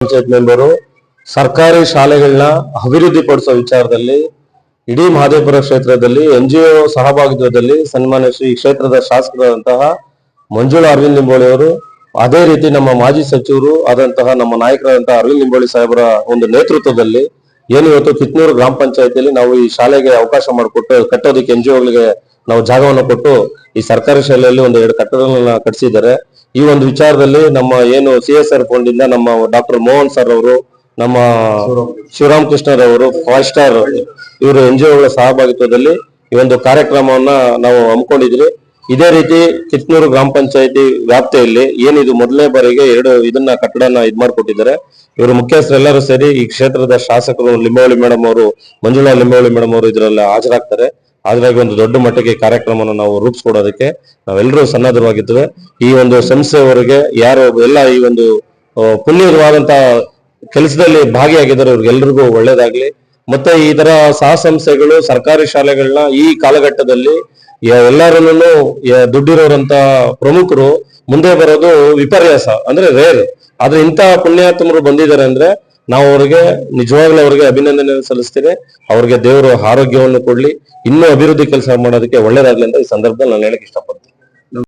Panchayat member ಸರ್ಕಾರಿ ಶಾಲೆಗಳನ್ನ ಅಭಿವೃದ್ಧಿ ಪಡಿಸುವ ವಿಚಾರದಲ್ಲಿ ಇಡೀ ಮಹದೇವಪುರ ಕ್ಷೇತ್ರದಲ್ಲಿ NGO ಸಹಭಾಗಿತ್ವದಲ್ಲಿ ಸನ್ಮಾನ್ಯ ಶ್ರೀ ಕ್ಷೇತ್ರದ ಶಾಸಕರಾದಂತಹ ಮಂಜುಳಾ ಅರವಿಂದ್ ನಿಂಬೋಳಿ ಅವರು, ಅದೇ ರೀತಿ ನಮ್ಮ ಮಾಜಿ ಸಚಿವರು ಆದಂತಹ ನಮ್ಮ ನಾಯಕರಾದಂತಹ ಅರವಿಂದ್ ನಿಂಬೋಳಿ ಸಾಹೇಬರ ಒಂದು ನೇತೃತ್ವದಲ್ಲಿ ಏನು ಇವತ್ತು ಕಿತ್ನೂರು ಗ್ರಾಮ ಪಂಚಾಯತಿಯಲ್ಲಿ ನಾವು ಈ ಶಾಲೆಗೆ ಅವಕಾಶ ಮಾಡಿಕೊಟ್ಟು ಕಟ್ಟೋದಕ್ಕೆ NGOಗಳಿಗೆ ನಾವು ಜಾಗವನ್ನು ಕೊಟ್ಟು ಈ ಸರ್ಕಾರಿ ಶಾಲೆಯಲ್ಲಿ ಒಂದು 2 ಕಟ್ಟಡಗಳನ್ನ ಕಟ್ಟಿಸಿದ್ದಾರೆ. ಈ ಒಂದು ವಿಚಾರದಲ್ಲಿ ನಮ್ಮ ಏನು CSR ಫಂಡ್ ಇಂದ ನಮ್ಮ ಡಾಕ್ಟರ್ ಮೋಹನ್ ಸರ್ ಅವರು, ನಮ್ಮ ಶಿವರಾಮ್ ಕೃಷ್ಣರವರು, 5 ಸ್ಟಾರ್ ಇವರು NGOಗಳ ಸಹಭಾಗಿತ್ವದಲ್ಲಿ ಈ ಒಂದು ಕಾರ್ಯಕ್ರಮವನ್ನ ನಾವು ಹಮ್ಮಿಕೊಂಡಿದ್ವಿ. ಇದೇ ರೀತಿ ಕಿತ್ನೂರು ಗ್ರಾಮ ಪಂಚಾಯತಿ ವ್ಯಾಪ್ತಿಯಲ್ಲಿ ಏನಿದು ಮೊದಲನೇ ಬಾರಿಗೆ 2 ಇದನ್ನ ಕಟ್ಟಡನ ಮಾಡಿಕೊಟ್ಟಿದ್ದಾರೆ. ಇವರು ಮುಖ್ಯಸ್ಥರೆಲ್ಲರೂ ಸೇರಿ ಈ ಕ್ಷೇತ್ರದ ಶಾಸಕರು ಲಿಂಬಾವಳಿ ಮೇಡಮ್ ಅವರು, ಮಂಜುಳಾ ಲಿಂಬಾವಳಿ ಮೇಡಮ್ ಅವರು ಇದರಲ್ಲಿ ಹಾಜರಾಗ್ತಾರೆ. ಹಾಗಾಗಿ ಒಂದು ದೊಡ್ಡ ಮಟ್ಟಿಗೆ ಕಾರ್ಯಕ್ರಮವನ್ನು ನಾವು ರೂಪಿಸ್ಕೊಡೋದಕ್ಕೆ ನಾವೆಲ್ಲರೂ ಸನ್ನದ್ಧವಾಗಿದ್ದೇವೆ. ಈ ಒಂದು ಸಂಸ್ಥೆಯವರಿಗೆ ಯಾರು ಎಲ್ಲ ಈ ಒಂದು ಪುಣ್ಯವಾದಂತಹ ಕೆಲಸದಲ್ಲಿ ಭಾಗಿಯಾಗಿದ್ದಾರೆ ಅವ್ರಿಗೆಲ್ಲರಿಗೂ ಒಳ್ಳೇದಾಗ್ಲಿ. ಮತ್ತೆ ಈ ತರ ಸಹ ಸಂಸ್ಥೆಗಳು ಸರ್ಕಾರಿ ಶಾಲೆಗಳನ್ನ ಈ ಕಾಲಘಟ್ಟದಲ್ಲಿ ಎಲ್ಲರನ್ನೂ ದುಡ್ಡಿರೋರಂತ ಪ್ರಮುಖರು ಮುಂದೆ ಬರೋದು ವಿಪರ್ಯಾಸ, ಅಂದ್ರೆ ರೇರ್. ಆದ್ರೆ ಇಂಥ ಪುಣ್ಯಾತ್ಮರು ಬಂದಿದ್ದಾರೆ ಅಂದ್ರೆ ನಾವು ಅವ್ರಿಗೆ ನಿಜವಾಗ್ಲೂ ಅವ್ರಿಗೆ ಅಭಿನಂದನೆ ಸಲ್ಲಿಸ್ತೀನಿ. ಅವ್ರಿಗೆ ದೇವರು ಆರೋಗ್ಯವನ್ನು ಕೊಡ್ಲಿ, ಇನ್ನೂ ಅಭಿವೃದ್ಧಿ ಕೆಲಸ ಮಾಡೋದಕ್ಕೆ ಒಳ್ಳೇದಾಗ್ಲಿ ಅಂತ ಈ ಸಂದರ್ಭದಲ್ಲಿ ನಾನು ಹೇಳಕ್ ಇಷ್ಟಪಡ್ತೀನಿ.